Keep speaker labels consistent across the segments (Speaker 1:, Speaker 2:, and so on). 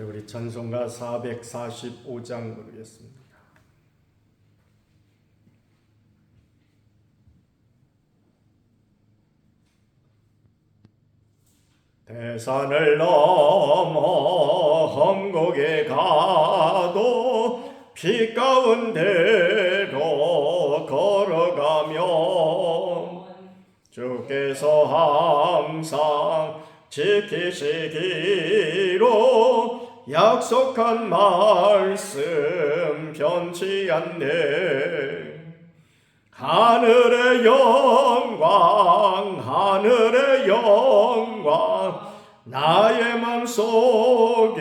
Speaker 1: 우리 찬송가 445장 부르겠습니다. 대산을 넘어 험곡에 가도 피 가운데로 걸어가며 주께서 항상 지키시기로 약속한 말씀 변치 않네. 하늘의 영광 하늘의 영광 나의 맘속에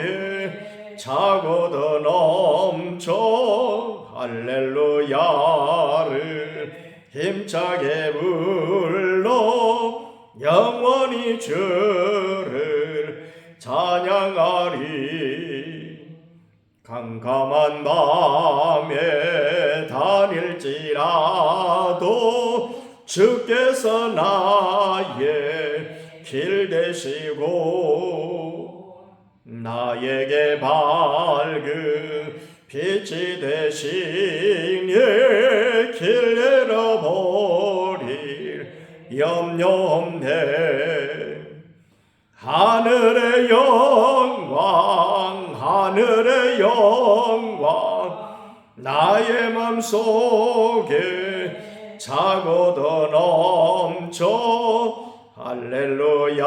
Speaker 1: 차고도 넘쳐 할렐루야를 힘차게 불러 영원히 주를 찬양하리. 캄캄한 밤에 다닐지라도 주께서 나의 길 되시고 나에게 밝은 빛이 되시니 길 잃어버릴 염려 없네. 하늘의 영광 하늘의 영광 나의 맘속에 차고도 넘쳐 할렐루야를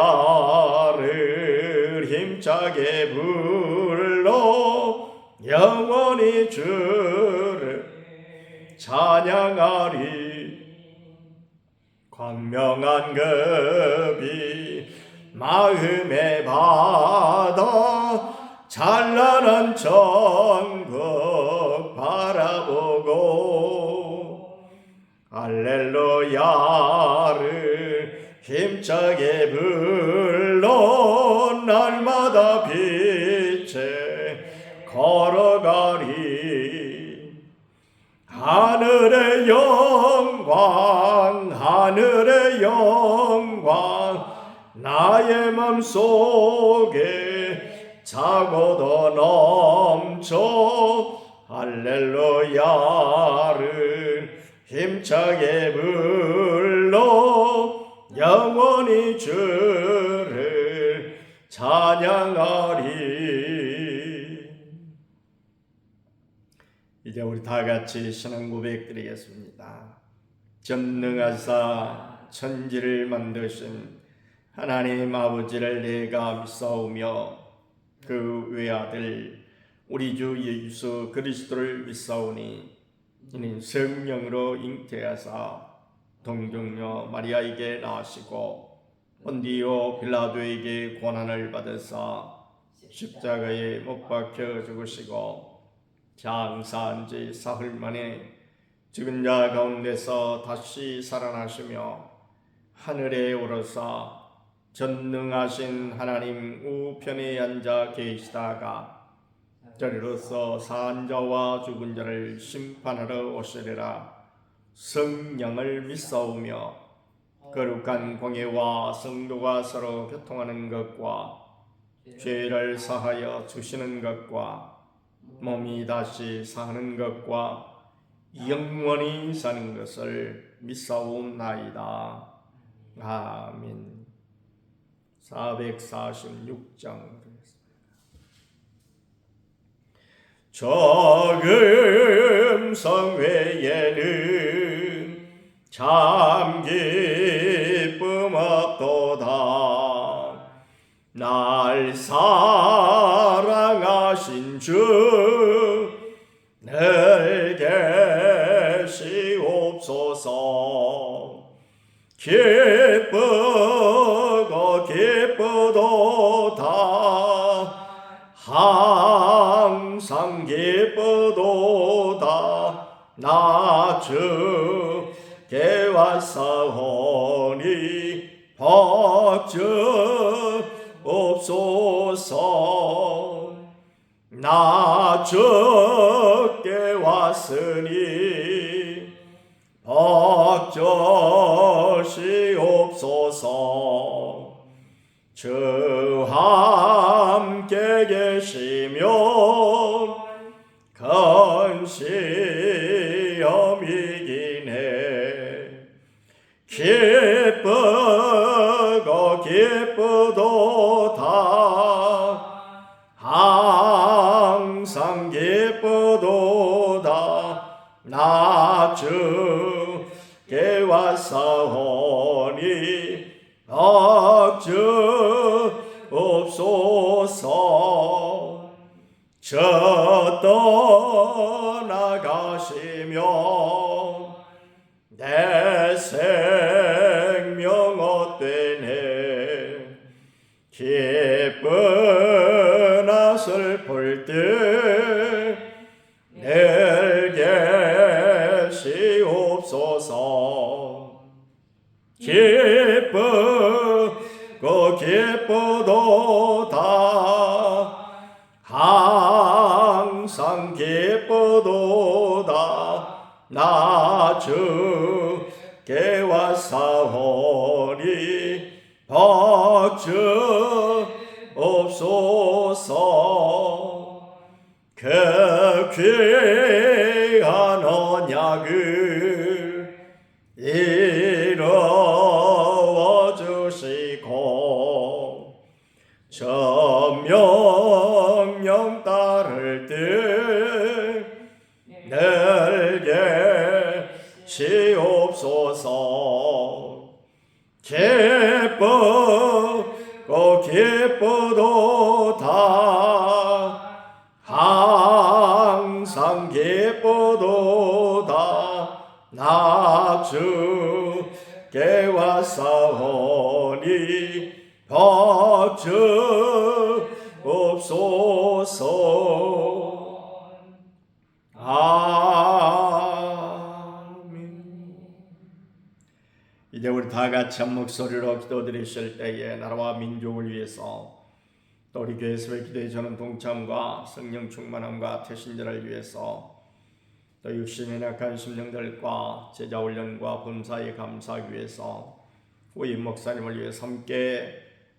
Speaker 1: 힘차게 불러 영원히 주를 찬양하리. 광명한 급이 마음에 받아 찬란한 천국 바라보고 할렐루야를 힘차게 불러 날마다 빛에 걸어가리. 하늘의 영광 하늘의 영광 나의 맘속에 차고도 넘쳐 할렐루야를 힘차게 불러 영원히 주를 찬양하리. 이제 우리 다 같이 신앙 고백 드리겠습니다. 전능하사 천지를 만드신 하나님 아버지를 내가 믿사오며 그 외아들 우리 주 예수 그리스도를 믿사오니 이는 성령으로 잉태하사 동정녀 마리아에게 나시고 본디오 빌라도에게 고난을 받으사 십자가에 못 박혀 죽으시고 장사한 지 사흘 만에 죽은 자 가운데서 다시 살아나시며 하늘에 오르사 전능하신 하나님 우편에 앉아 계시다가 저리로서 산 자와 죽은 자를 심판하러 오시리라. 성령을 믿사오며 거룩한 공예와 성도가 서로 교통하는 것과 죄를 사하여 주시는 것과 몸이 다시 사는 것과 영원히 사는 것을 믿사옵나이다. 아멘. 446장 적음 성회에는 참 기쁨 없도다. 날 사랑하신 주 늘 계시옵소서. 기쁘고 기쁘도다. 항상 기쁘도다. 나 주께 왔사오니 버주옵소서. 나 주께 왔으니 버주시옵소서. 주 함께 하늘에 계시며 큰 시험이기네 기쁘고 기쁘도다 항상 기쁘도다 나 주께 왔사오니 억주옵소서 저 떠나가시며 내 생명 헛되네 기쁘나 슬플 때 늘 계시옵소서 기쁘고 기쁘도다 항상 기쁘도다 나 주께 왔사오니 억주옵소서 그 귀한 언약을 이루어 주시고 저 명령 따를 때 늘 계시옵소서 기쁘고 기쁘도다 항상 기쁘도다 나 주께 왔사오니 억주옵소서 아멘. 이제 우리 다 같이 한 목소리로 기도드리실 때에 나라와 민족을 위해서 또 우리 교회 예수의 기도에 저는 동참과 성령 충만함과 태신자를 위해서 또 육신의 약한 심령들과 제자 훈련과 본사에 감사하기 위해서 우리 목사님을 위해서 함께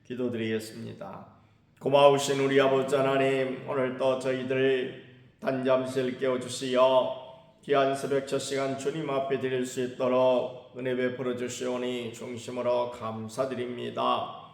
Speaker 1: 기도드리겠습니다. 고마우신 우리 아버지 하나님, 오늘 또 저희들 단잠시를 깨워주시어 귀한 새벽 첫 시간 주님 앞에 드릴 수 있도록 은혜 베풀어 주시오니 중심으로 감사드립니다.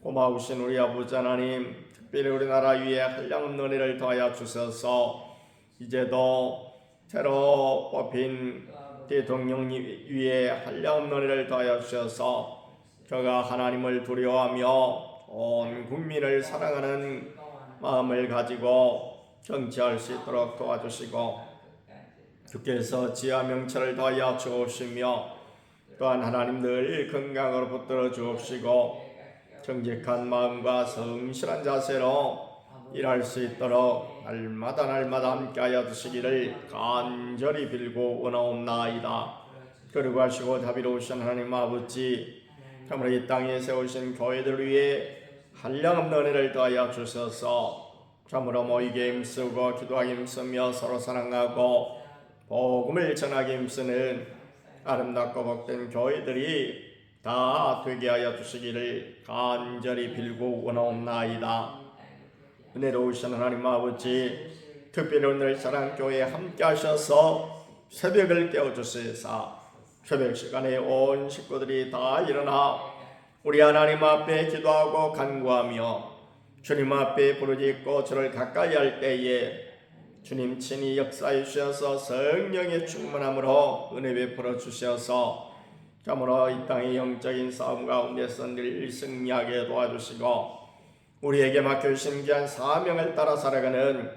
Speaker 1: 고마우신 우리 아버지 하나님, 특별히 우리나라 위에 한량없는 은혜를 더하여 주셔서 이제도 새로 뽑힌 대통령 위에 한량없는 은혜를 더하여 주셔서 저가 하나님을 두려워하며 온 국민을 사랑하는 마음을 가지고 정치할 수 있도록 도와주시고 주께서 지혜와 명철을 더하여 주옵시며 또한 하나님 늘 건강으로 붙들어 주옵시고 정직한 마음과 성실한 자세로 일할 수 있도록 날마다 함께하여 주시기를 간절히 빌고 원하옵나이다. 그리고 하시고 자비로우신 하나님 아버지, 참으로 이 땅에 세우신 교회들 위해 한량없는 은혜를 더하여 주셔서 참으로 모이게 힘쓰고 기도하기 힘쓰며 서로 사랑하고 복음을 전하기 힘쓰는 아름답고 복된 교회들이 다 되게 하여 주시기를 간절히 빌고 원하옵나이다. 은혜로우신 하나님 아버지, 특별히 오늘 사랑교회에 함께 하셔서 새벽을 깨워주시사 새벽 시간에 온 식구들이 다 일어나 우리 하나님 앞에 기도하고 간구하며 주님 앞에 부르짖고 주를 가까이 할 때에 주님 친히 역사해 주셔서 성령의 충만함으로 은혜 베풀어 주셔서 참으로 이 땅의 영적인 싸움 가운데서 늘 승리하게 도와주시고 우리에게 맡겨주신 귀한 사명을 따라 살아가는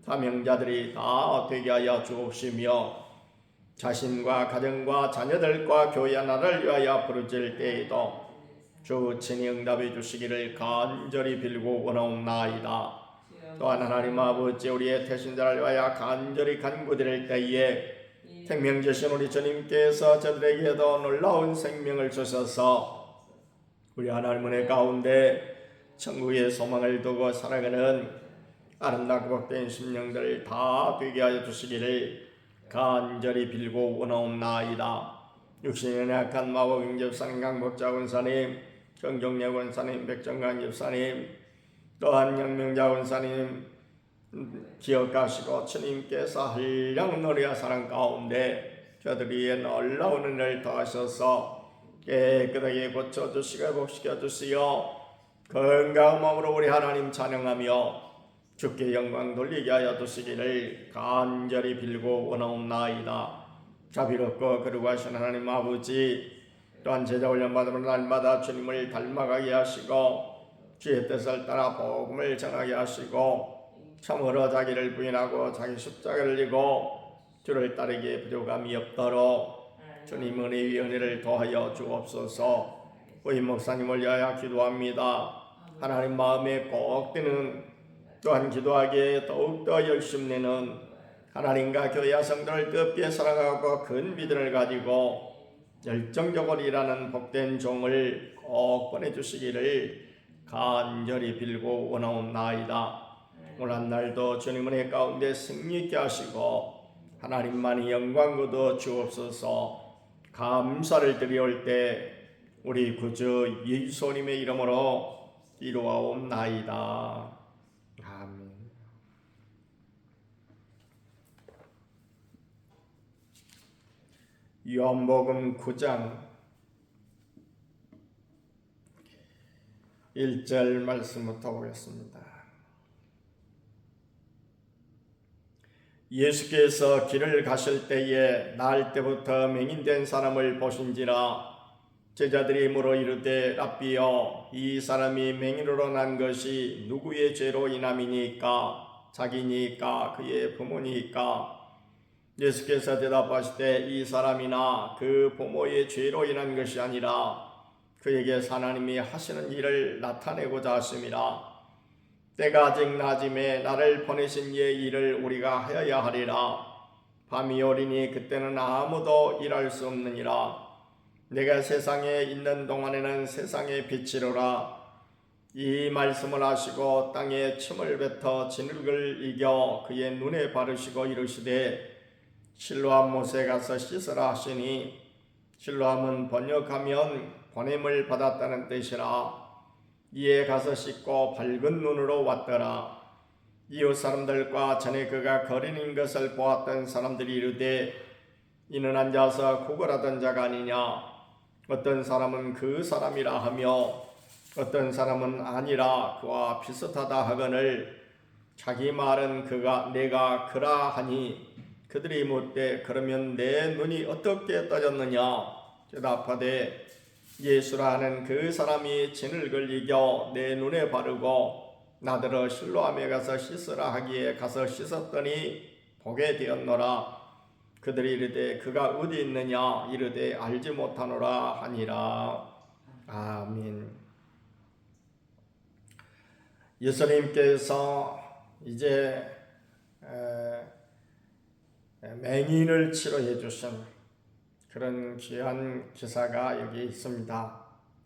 Speaker 1: 사명자들이 다 되게 하여 주옵시며 자신과 가정과 자녀들과 교회 하나를 위하여 부르짖을 때에도 주 친히 응답해 주시기를 간절히 빌고 원하옵나이다. 또한 하나님 아버지, 우리의 태신자를 위하여 간절히 간구드릴 때에 생명 주신 우리 주님께서 저들에게도 놀라운 생명을 주셔서 우리 하나님 은혜 가운데 천국의 소망을 두고 살아가는 아름답고 복된 심령들 다 되게 하여 주시기를 간절히 빌고 원하옵나이다. 육신의 약한 마법인 집사님, 강복자 권사님, 정경래 권사님, 백정관 집사님, 또한 혁명자 원사님 기억하시고 주님께서 한량 노래와 사랑 가운데 저들이 놀라운 은혜를 더하셔서 깨끗하게 고쳐주시고 회복시켜 주시어 건강한 마음으로 우리 하나님 찬양하며 주께 영광 돌리게 하여 주시기를 간절히 빌고 원하옵나이다. 자비롭고 거룩하신 하나님 아버지, 또한 제자 훈련 받으면 날마다 주님을 닮아가게 하시고 주의 뜻을 따라 복음을 전하게 하시고 참으로 자기를 부인하고 자기 십자가를 지고 주를 따르기에 부족함이 없도록 주님 은혜 위 은혜를 더하여 주옵소서. 후임 목사님을 위하여 기도합니다. 하나님 마음에 꼭 드는, 또한 기도하기에 더욱더 열심내는 하나님과 교회와 성도를 뜻깊게 사랑하고 큰 믿음을 가지고 열정적으로 일하는 복된 종을 꼭 보내주시기를 간절히 빌고 원하옵나이다. 오늘 한 날도 주님 은혜 가운데 승리있게 하시고 하나님만이 영광 거둬 주옵소서. 감사를 드려올 때 우리 구주 예수님의 이름으로 이루어옵나이다. 아멘. 요한복음 9장 1절 말씀부터 보겠습니다. 예수께서 길을 가실 때에 나을 때부터 맹인된 사람을 보신지라. 제자들이 물어 이르되 랍비여, 이 사람이 맹인으로 난 것이 누구의 죄로 인함이니까? 자기니까 그의 부모니까? 예수께서 대답하시되 이 사람이나 그 부모의 죄로 인한 것이 아니라 그에게 하나님이 하시는 일을 나타내고자 하심이라. 때가 아직 낮음에 나를 보내신 이의 일을 우리가 하여야 하리라. 밤이 오리니 그때는 아무도 일할 수 없느니라. 내가 세상에 있는 동안에는 세상의 빛이로라. 이 말씀을 하시고 땅에 침을 뱉어 진흙을 이겨 그의 눈에 바르시고 이르시되 실로암 못에 가서 씻으라 하시니, 실로암은 번역하면 보냄을 받았다는 뜻이라. 이에 가서 씻고 밝은 눈으로 왔더라. 이웃 사람들과 전에 그가 거린인 것을 보았던 사람들이 이르되 이는 앉아서 구걸하던 자가 아니냐. 어떤 사람은 그 사람이라 하며 어떤 사람은 아니라 그와 비슷하다 하거늘 자기 말은 내가 그라 하니 그들이 묻되 그러면 내 눈이 어떻게 떠졌느냐. 대답하되 예수라 하는 그 사람이 진흙을 이겨 내 눈에 바르고 나더러 실로암에 가서 씻으라 하기에 가서 씻었더니 보게 되었노라. 그들이 이르되 그가 어디 있느냐. 이르되 알지 못하노라 하니라. 아멘. 예수님께서 이제 맹인을 치료해 주신 그런 귀한 기사가 여기 있습니다.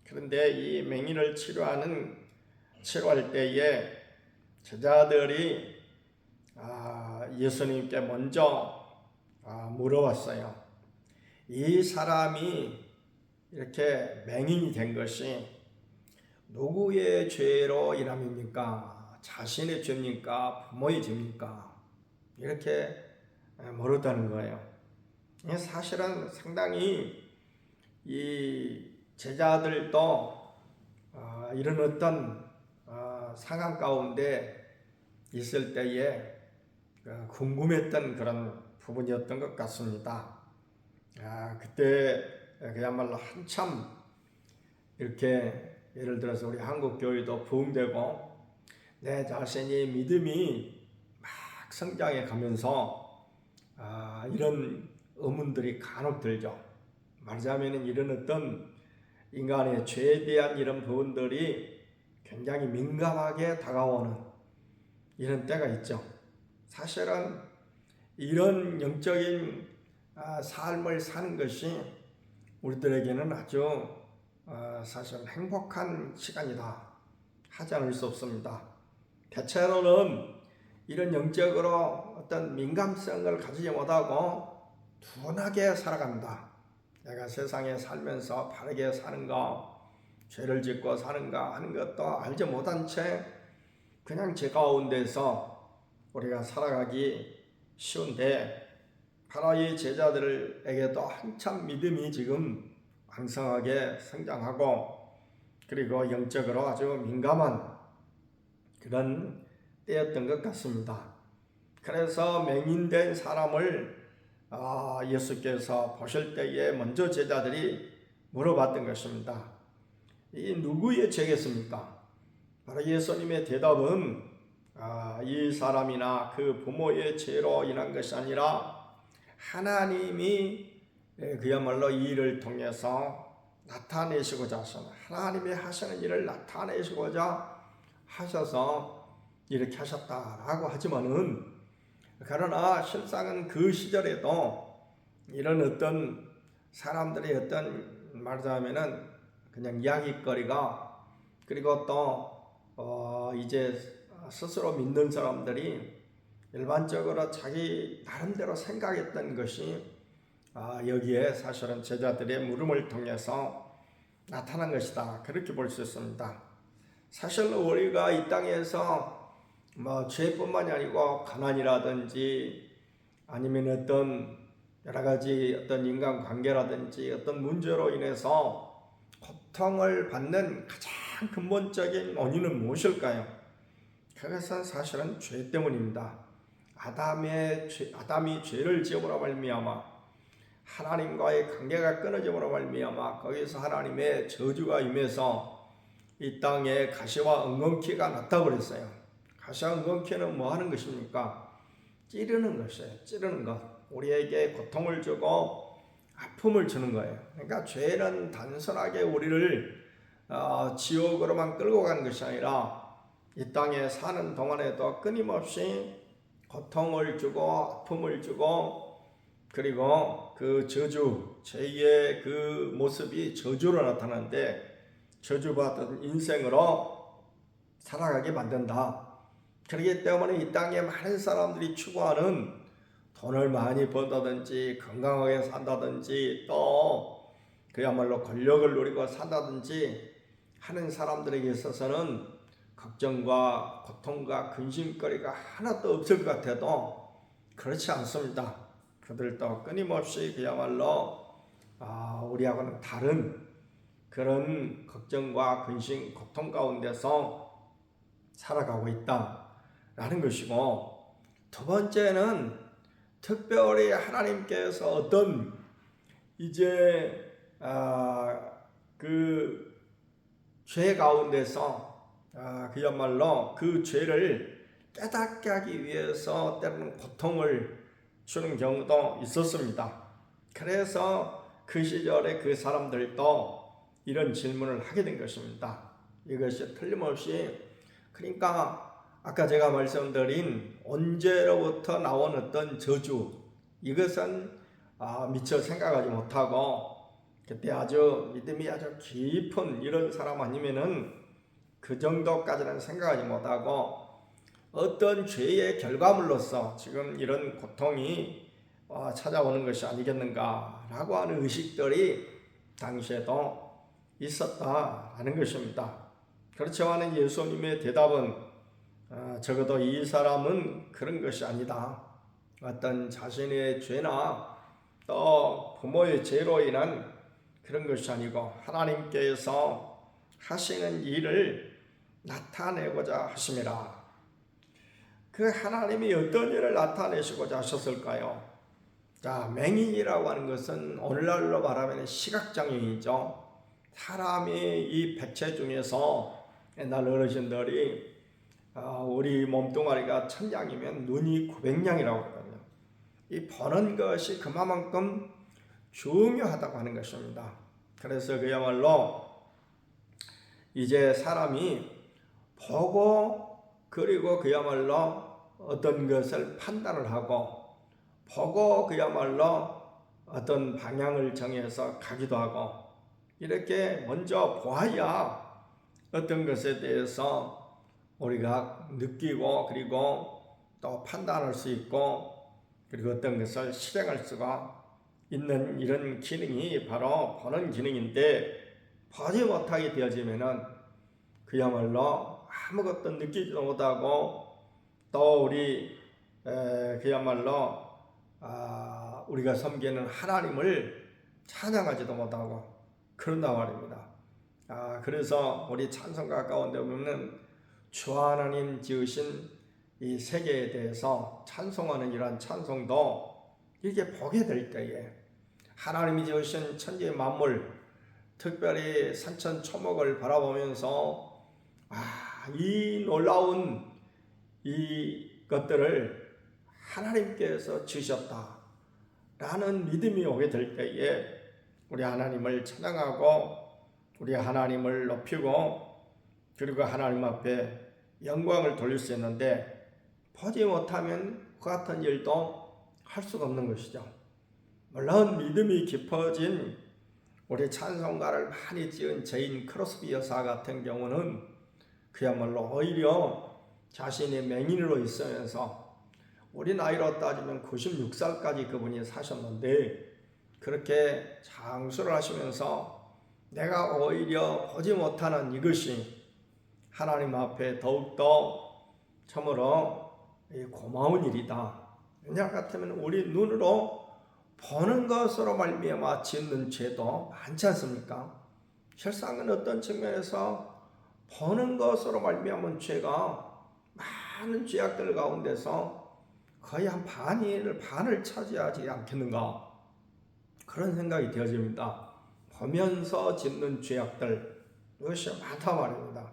Speaker 1: 그런데 이 맹인을 치료할 때에 제자들이 예수님께 먼저 물어왔어요. 이 사람이 이렇게 맹인이 된 것이 누구의 죄로 인함입니까? 자신의 죄입니까? 부모의 죄입니까? 이렇게 물었다는 거예요. 사실은 상당히 이 제자들도 이런 어떤 상황 가운데 있을 때에 궁금했던 그런 부분이었던 것 같습니다. 그때 그야말로 한참 이렇게 예를 들어서 우리 한국 교회도 부흥되고 내 자신이 믿음이 막 성장해 가면서 이런 의문들이 간혹 들죠. 말하자면 이런 어떤 인간의 죄에 대한 이런 부분들이 굉장히 민감하게 다가오는 이런 때가 있죠. 사실은 이런 영적인 삶을 사는 것이 우리들에게는 아주 사실 행복한 시간이다 하지 않을 수 없습니다. 대체로는 이런 영적으로 어떤 민감성을 가지지 못하고 둔하게 살아간다. 내가 세상에 살면서 바르게 사는가, 죄를 짓고 사는가 하는 것도 알지 못한 채 그냥 제 가운데서 우리가 살아가기 쉬운데 바로 이 제자들에게도 한참 믿음이 지금 왕성하게 성장하고 그리고 영적으로 아주 민감한 그런 때였던 것 같습니다. 그래서 맹인된 사람을 예수께서 보실 때에 먼저 제자들이 물어봤던 것입니다. 이 누구의 죄겠습니까? 바로 예수님의 대답은 이 사람이나 그 부모의 죄로 인한 것이 아니라 하나님이 그야말로 이 일을 통해서 나타내시고자 하셔서 하나님이 하시는 일을 나타내시고자 하셔서 이렇게 하셨다라고 하지만은 그러나 실상은 그 시절에도 이런 어떤 사람들의 어떤 말하자면은 그냥 이야기거리가 그리고 또 이제 스스로 믿는 사람들이 일반적으로 자기 나름대로 생각했던 것이 여기에 사실은 제자들의 물음을 통해서 나타난 것이다. 그렇게 볼 수 있습니다. 사실 우리가 이 땅에서 죄뿐만이 아니고 가난이라든지 아니면 어떤 여러 가지 어떤 인간관계라든지 어떤 문제로 인해서 고통을 받는 가장 근본적인 원인은 무엇일까요? 그것은 사실은 죄 때문입니다. 아담이 죄를 지음으로 말미암아 하나님과의 관계가 끊어짐으로 말미암아 거기서 하나님의 저주가 임해서 이 땅에 가시와 엉겅퀴가 났다고 그랬어요. 가시와 엉겅퀴는 뭐 하는 것입니까? 찌르는 것이에요. 찌르는 것. 우리에게 고통을 주고 아픔을 주는 거예요. 그러니까 죄는 단순하게 우리를 지옥으로만 끌고 가는 것이 아니라 이 땅에 사는 동안에도 끊임없이 고통을 주고 아픔을 주고 그리고 그 저주, 죄의 그 모습이 저주로 나타나는데 저주받은 인생으로 살아가게 만든다. 그렇기 때문에 이 땅에 많은 사람들이 추구하는 돈을 많이 번다든지 건강하게 산다든지 또 그야말로 권력을 누리고 산다든지 하는 사람들에게 있어서는 걱정과 고통과 근심거리가 하나도 없을 것 같아도 그렇지 않습니다. 그들도 끊임없이 그야말로 우리하고는 다른 그런 걱정과 근심, 고통 가운데서 살아가고 있다라는 것이고, 두 번째는 특별히 하나님께서 어떤 이제 그 죄 가운데서 그야말로 그 죄를 깨닫게 하기 위해서 때로는 고통을 주는 경우도 있었습니다. 그래서 그 시절에 그 사람들도 이런 질문을 하게 된 것입니다. 이것이 틀림없이 그러니까 아까 제가 말씀드린 언제로부터 나온 어떤 저주 이것은 미처 생각하지 못하고 그때 아주 믿음이 아주 깊은 이런 사람 아니면은 그 정도까지는 생각하지 못하고 어떤 죄의 결과물로서 지금 이런 고통이 찾아오는 것이 아니겠는가라고 하는 의식들이 당시에도 있었다라는 것입니다. 그렇지만 예수님의 대답은 적어도 이 사람은 그런 것이 아니다. 어떤 자신의 죄나 또 부모의 죄로 인한 그런 것이 아니고 하나님께서 하시는 일을 나타내고자 하심이라. 그 하나님이 어떤 일을 나타내시고자 하셨을까요? 자, 맹인이라고 하는 것은 오늘날로 말하면 시각장애인이죠. 사람이 이 백체 중에서 옛날 어르신들이 우리 몸뚱아리가 1000양이면 눈이 900양이라고 하거든요. 이 보는 것이 그만큼 중요하다고 하는 것입니다. 그래서 그야말로 이제 사람이 보고 그리고 그야말로 어떤 것을 판단을 하고 보고 그야말로 어떤 방향을 정해서 가기도 하고 이렇게 먼저 보아야 어떤 것에 대해서 우리가 느끼고 그리고 또 판단할 수 있고 그리고 어떤 것을 실행할 수가 있는 이런 기능이 바로 보는 기능인데 보지 못하게 되어지면은 그야말로 아무것도 느끼지도 못하고 또 우리 그야말로 우리가 섬기는 하나님을 찬양하지도 못하고 그런단 말입니다. 그래서 우리 찬송가 가운데 보면 주 하나님 지으신 이 세계에 대해서 찬송하는 이러한 찬송도 이렇게 보게 될 때에 하나님이 지으신 천지 만물, 특별히 산천 초목을 바라보면서 이 놀라운 이 것들을 하나님께서 지으셨다라는 믿음이 오게 될 때에 우리 하나님을 찬양하고 우리 하나님을 높이고 그리고 하나님 앞에 영광을 돌릴 수 있는데 보지 못하면 그 같은 일도 할 수가 없는 것이죠. 물론 믿음이 깊어진 우리 찬송가를 많이 지은 제인 크로스비 여사 같은 경우는 그야말로 오히려 자신이 맹인으로 있으면서 우리 나이로 따지면 96살까지 그분이 사셨는데 그렇게 장수를 하시면서 내가 오히려 보지 못하는 이것이 하나님 앞에 더욱더 참으로 고마운 일이다. 왜냐 같으면 우리 눈으로 보는 것으로 말미암아 짓는 죄도 많지 않습니까? 실상은 어떤 측면에서 보는 것으로 말미암은 죄가 많은 죄악들 가운데서 거의 한 반을 차지하지 않겠는가 그런 생각이 되어집니다. 보면서 짓는 죄악들 이것이 많다 말입니다.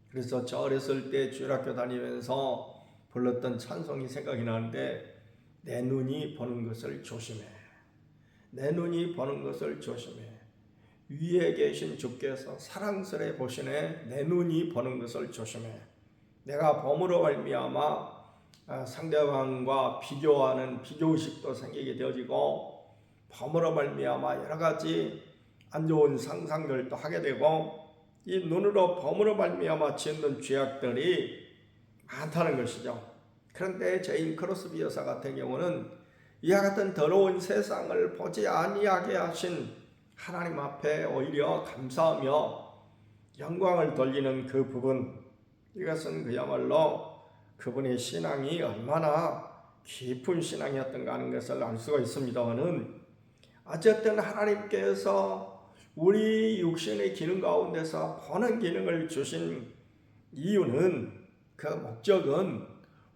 Speaker 1: 그래서 저 어렸을 때 주일학교 다니면서 불렀던 찬송이 생각이 나는데 내 눈이 보는 것을 조심해. 내 눈이 보는 것을 조심해. 위에 계신 주께서 사랑스레 보시네. 내 눈이 보는 것을 조심해. 내가 범으로 말미암아 상대방과 비교하는 비교의식도 생기게 되어지고 범으로 말미암아 여러 가지 안 좋은 상상들도 하게 되고 이 눈으로 범으로 말미암아 짓는 죄악들이 많다는 것이죠. 그런데 제인 크로스비 여사 같은 경우는 이와 같은 더러운 세상을 보지 아니하게 하신 하나님 앞에 오히려 감사하며 영광을 돌리는 그 부분, 이것은 그야말로 그분의 신앙이 얼마나 깊은 신앙이었던가 하는 것을 알 수가 있습니다만은 어쨌든 하나님께서 우리 육신의 기능 가운데서 보는 기능을 주신 이유는 그 목적은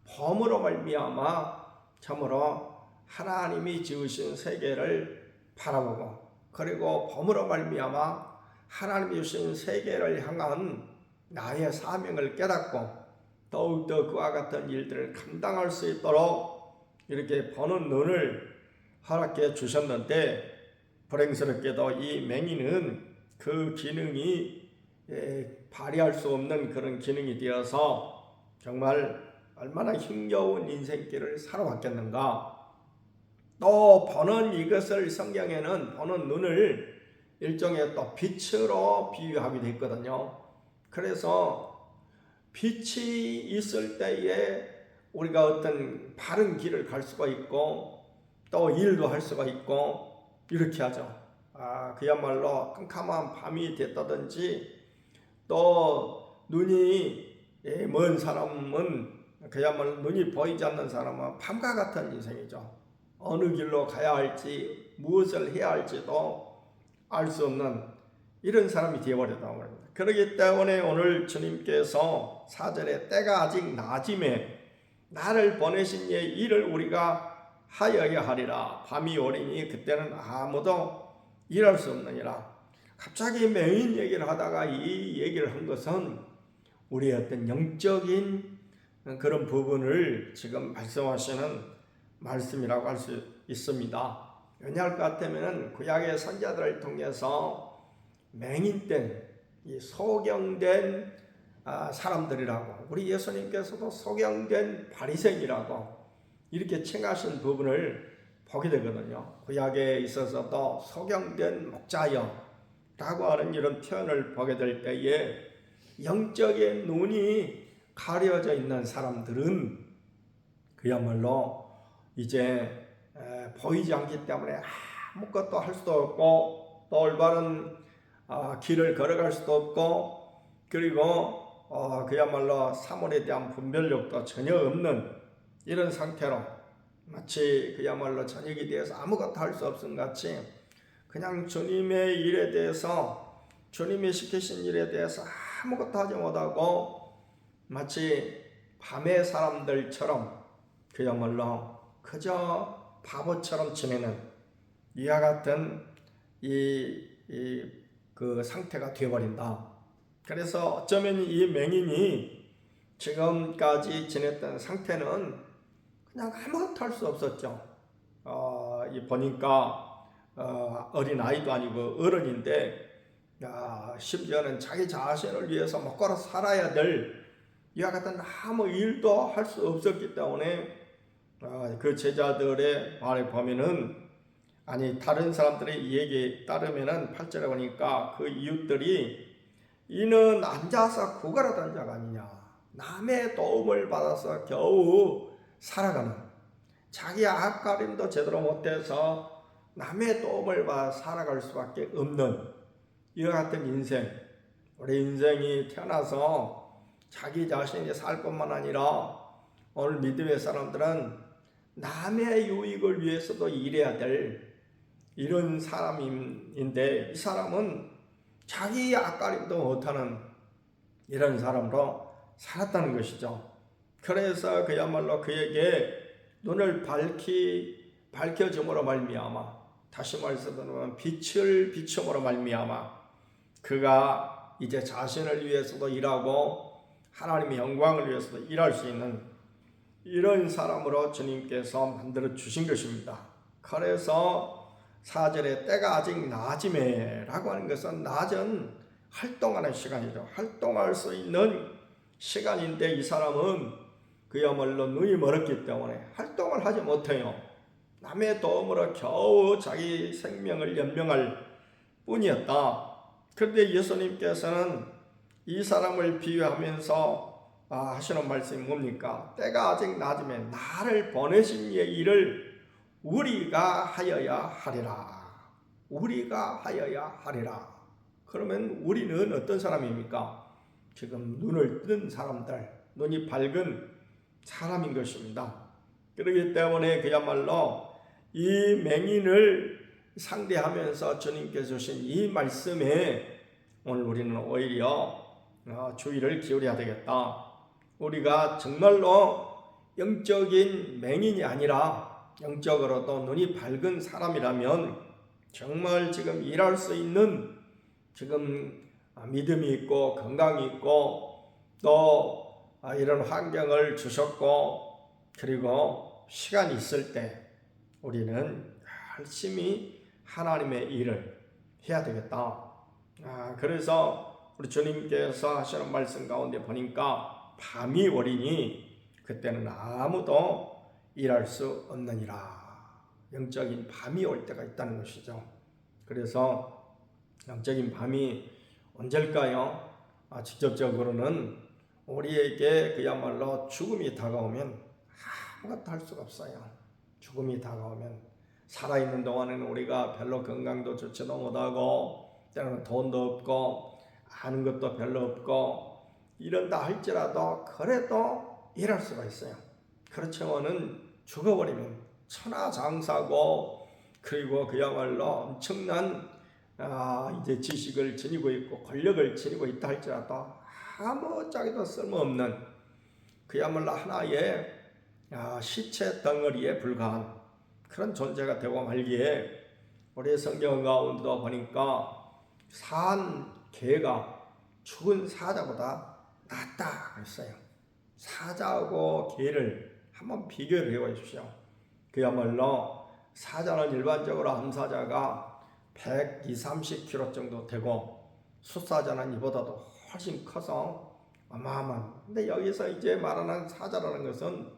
Speaker 1: 범으로 말미암아 참으로 하나님이 지으신 세계를 바라보고 그리고 범으로 말미암아 하나님이 주신 세계를 향한 나의 사명을 깨닫고 더욱더 그와 같은 일들을 감당할 수 있도록 이렇게 보는 눈을 허락해 주셨는데 불행스럽게도 이 맹인은 그 기능이 발휘할 수 없는 그런 기능이 되어서 정말 얼마나 힘겨운 인생길을 살아왔겠는가. 또 보는 이것을 성경에는 보는 눈을 일종의 또 빛으로 비유하기도 했거든요. 그래서 빛이 있을 때에 우리가 어떤 바른 길을 갈 수가 있고 또 일도 할 수가 있고 이렇게 하죠. 그야말로 캄캄한 밤이 됐다든지 또 눈이 먼 사람은 그야말로 눈이 보이지 않는 사람은 밤과 같은 인생이죠. 어느 길로 가야 할지 무엇을 해야 할지도 알 수 없는 이런 사람이 되어버렸다고 합니다. 그렇기 때문에 오늘 주님께서 4절에 때가 아직 나짐에 나를 보내신 이의 일을 우리가 하여야 하리라. 밤이 오리니 그때는 아무도 일할 수 없느니라. 갑자기 맹인 얘기를 하다가 이 얘기를 한 것은 우리의 어떤 영적인 그런 부분을 지금 말씀하시는 말씀이라고 할 수 있습니다. 왜냐할 것 같으면 구약의 선자들을 통해서 맹인된 이 소경된 사람들이라고 우리 예수님께서도 소경된 바리새인이라고 이렇게 칭하신 부분을 보게 되거든요. 구약에 있어서도 소경된 목자여라고 하는 이런 표현을 보게 될 때에 영적인 눈이 가려져 있는 사람들은 그야말로 이제 보이지 않기 때문에 아무것도 할 수도 없고 또 올바른 길을 걸어갈 수도 없고 그리고 그야말로 사물에 대한 분별력도 전혀 없는 이런 상태로 마치 그야말로 저녁에 대해서 아무것도 할 수 없음 같이 그냥 주님의 일에 대해서 주님이 시키신 일에 대해서 아무것도 하지 못하고 마치 밤의 사람들처럼 그야말로 그저 바보처럼 지내는 이와 같은 그 상태가 되어버린다. 그래서 어쩌면 이 맹인이 지금까지 지냈던 상태는 그냥 아무것도 할 수 없었죠. 보니까 어린 아이도 아니고 어른인데 심지어는 자기 자신을 위해서 먹고 살아야 될 이와 같은 아무 일도 할 수 없었기 때문에 그 제자들의 말에 보면은 아니 다른 사람들의 얘기에 따르면은 8절에 보니까 그 이웃들이 이는 앉아서 구걸하던 자가 아니냐, 남의 도움을 받아서 겨우 살아가는, 자기 앞가림도 제대로 못해서 남의 도움을 받아 살아갈 수밖에 없는 이와 같은 인생. 우리 인생이 태어나서 자기 자신이 살 뿐만 아니라 오늘 믿음의 사람들은 남의 유익을 위해서도 일해야 될 이런 사람인데, 이 사람은 자기 앞가림도 못하는 이런 사람으로 살았다는 것이죠. 그래서 그야말로 그에게 눈을 밝혀줌으로 말미암아, 다시 말해서 빛을 비춤으로 말미암아 그가 이제 자신을 위해서도 일하고 하나님의 영광을 위해서도 일할 수 있는 이런 사람으로 주님께서 만들어 주신 것입니다. 그래서 4절에 때가 아직 낮음에 라고 하는 것은 낮은 활동하는 시간이죠. 활동할 수 있는 시간인데 이 사람은 그야말로 눈이 멀었기 때문에 활동을 하지 못해요. 남의 도움으로 겨우 자기 생명을 연명할 뿐이었다. 그런데 예수님께서는 이 사람을 비유하면서 하시는 말씀이 뭡니까? 때가 아직 낮음에 나를 보내신 이의 일을 우리가 하여야 하리라. 우리가 하여야 하리라. 그러면 우리는 어떤 사람입니까? 지금 눈을 뜬 사람들, 눈이 밝은 사람인 것입니다. 그렇기 때문에 그야말로 이 맹인을 상대하면서 주님께서 주신 이 말씀에 오늘 우리는 오히려 주의를 기울여야 되겠다. 우리가 정말로 영적인 맹인이 아니라 영적으로도 눈이 밝은 사람이라면 정말 지금 일할 수 있는 지금 믿음이 있고 건강이 있고 또 이런 환경을 주셨고 그리고 시간이 있을 때 우리는 열심히 하나님의 일을 해야 되겠다. 그래서 우리 주님께서 하시는 말씀 가운데 보니까 밤이 오리니 그때는 아무도 일할 수 없느니라. 영적인 밤이 올 때가 있다는 것이죠. 그래서 영적인 밤이 언제일까요? 직접적으로는 우리에게 그야말로 죽음이 다가오면 아무것도 할 수가 없어요. 죽음이 다가오면 살아있는 동안에는 우리가 별로 건강도 좋지도 못하고 때로는 돈도 없고 아는 것도 별로 없고 이런다 할지라도 그래도 일할 수가 있어요. 그렇지만은 죽어버리면 천하장사고 그리고 그야말로 엄청난 이제 지식을 지니고 있고 권력을 지니고 있다 할지라도 아무짝에도 쓸모없는 그야말로 하나의 시체 덩어리에 불과한 그런 존재가 되고 말기에 우리 성경 가운데도 보니까 산 개가 죽은 사자보다 낫다 했어요. 사자하고 개를 한번 비교를 해보십시오. 그야말로 사자는 일반적으로 암사자가 120, 30kg 정도 되고 숫사자는 이보다도 훨씬 커서 어마어마한. 근데 여기서 이제 말하는 사자라는 것은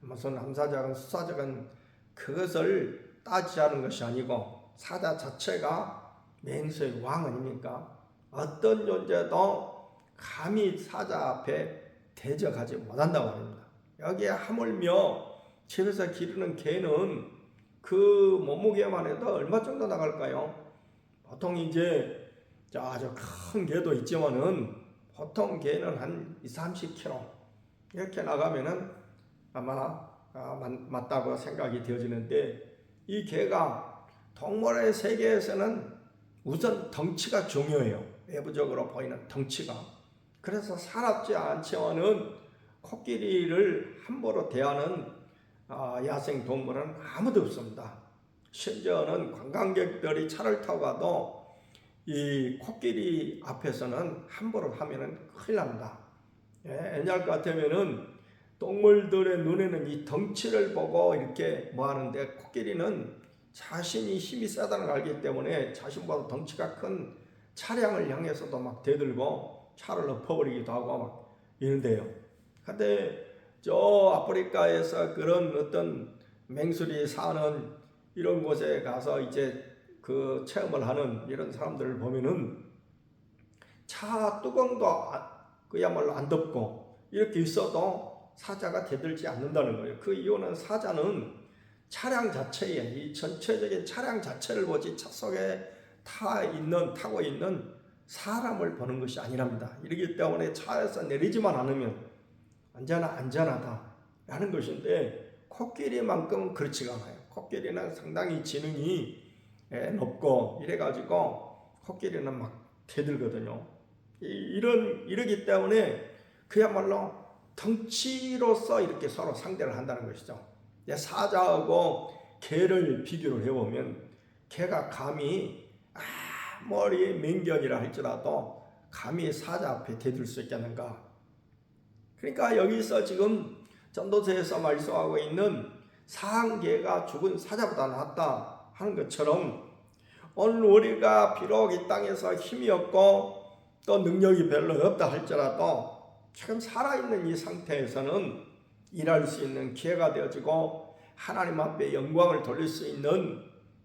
Speaker 1: 무슨 암사자건 숫사자건 그것을 따지자는 것이 아니고 사자 자체가 맹수의 왕 아닙니까? 어떤 존재도 감히 사자 앞에 대적하지 못한다고 합니다. 여기에 하물며 집에서 기르는 개는 그 몸무게만 해도 얼마 정도 나갈까요? 보통 이제 아주 큰 개도 있지만은 보통 개는 한 20-30kg 이렇게 나가면은 아마 맞다고 생각이 되어지는데, 이 개가 동물의 세계에서는 우선 덩치가 중요해요. 외부적으로 보이는 덩치가. 그래서 사납지 않지만은 코끼리를 함부로 대하는 야생 동물은 아무도 없습니다. 심지어는 관광객들이 차를 타고 가도 이 코끼리 앞에서는 함부로 하면은 큰일 납니다. 옛날 같으면은 동물들의 눈에는 이 덩치를 보고 이렇게 뭐 하는데, 코끼리는 자신이 힘이 세다는 걸 알기 때문에 자신보다 덩치가 큰 차량을 향해서도 막 대들고 차를 엎어버리기도 하고 막 이런데요. 근데 저 아프리카에서 그런 어떤 맹수리 사는 이런 곳에 가서 이제 그 체험을 하는 이런 사람들을 보면은 차 뚜껑도 그야말로 안 덮고 이렇게 있어도 사자가 대들지 않는다는 거예요. 그 이유는 사자는 차량 자체에, 이 전체적인 차량 자체를 보지 차 속에 타고 있는 사람을 보는 것이 아니랍니다. 이러기 때문에 차에서 내리지만 않으면 안전하다라는 것인데, 코끼리만큼은 그렇지가 않아요. 코끼리는 상당히 지능이 높고 이래가지고 코끼리는 막 대들거든요. 이러기 때문에 그야말로 덩치로서 이렇게 서로 상대를 한다는 것이죠. 사자하고 개를 비교를 해보면, 개가 감히 머리에 맹견이라 할지라도 감히 사자 앞에 대들 수 있겠는가. 그러니까 여기서 지금 전도서에서 말씀하고 있는 사항개가 죽은 사자보다 낫다 하는 것처럼, 오늘 우리가 비록 이 땅에서 힘이 없고 또 능력이 별로 없다 할지라도 지금 살아있는 이 상태에서는 일할 수 있는 기회가 되어지고 하나님 앞에 영광을 돌릴 수 있는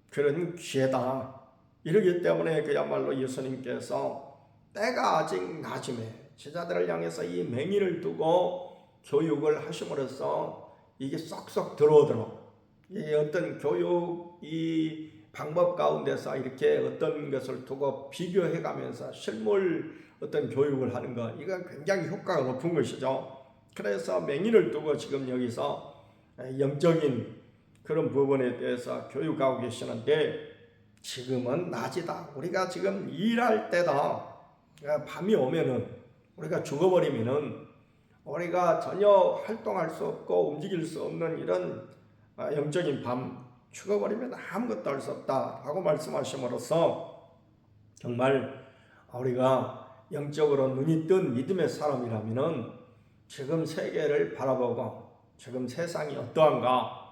Speaker 1: 그런 기회다. 이러기 때문에 그야말로 예수님께서 때가 아직 낮음에 제자들을 향해서 이 맹인을 두고 교육을 하심으로써 이게 쏙쏙 들어오도록, 이 어떤 교육 이 방법 가운데서 이렇게 어떤 것을 두고 비교해 가면서 실물 어떤 교육을 하는 것, 이건 굉장히 효과가 높은 것이죠. 그래서 맹인을 두고 지금 여기서 영적인 그런 부분에 대해서 교육하고 계시는데, 지금은 낮이다. 우리가 지금 일할 때다. 밤이 오면은 우리가 죽어버리면은 우리가 전혀 활동할 수 없고 움직일 수 없는 이런 영적인 밤, 죽어버리면 아무것도 할 수 없다 라고 말씀하심으로써 정말 우리가 영적으로 눈이 뜬 믿음의 사람이라면은 지금 세계를 바라보고 지금 세상이 어떠한가,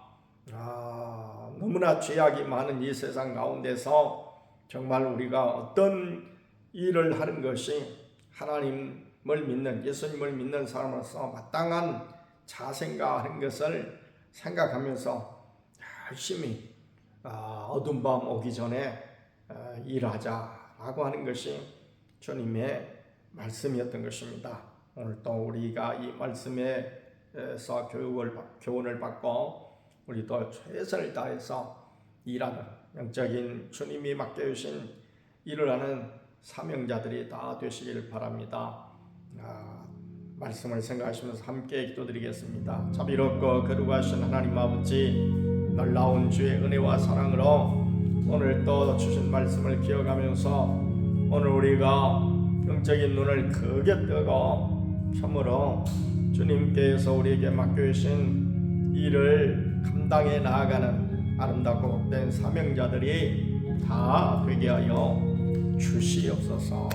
Speaker 1: 너무나 죄악이 많은 이 세상 가운데서 정말 우리가 어떤 일을 하는 것이 하나님을 믿는, 예수님을 믿는 사람으로서 마땅한 자세인가 하는 것을 생각하면서 열심히 어두운 밤 오기 전에 일하자라고 하는 것이 주님의 말씀이었던 것입니다. 오늘 또 우리가 이 말씀에서 교훈을 받고 우리도 최선을 다해서 일하는 영적인 주님이 맡겨주신 일을 하는 사명자들이 다 되시길 바랍니다. 말씀을 생각하시면서 함께 기도드리겠습니다. 자비롭고 거룩하신 하나님 아버지, 놀라운 주의 은혜와 사랑으로 오늘 또 주신 말씀을 기억하면서 오늘 우리가 영적인 눈을 크게 뜨고 참으로 주님께서 우리에게 맡겨주신 일을 감당해 나아가는 아름답고 복된 사명자들이 다 되게 하여 주시옵소서.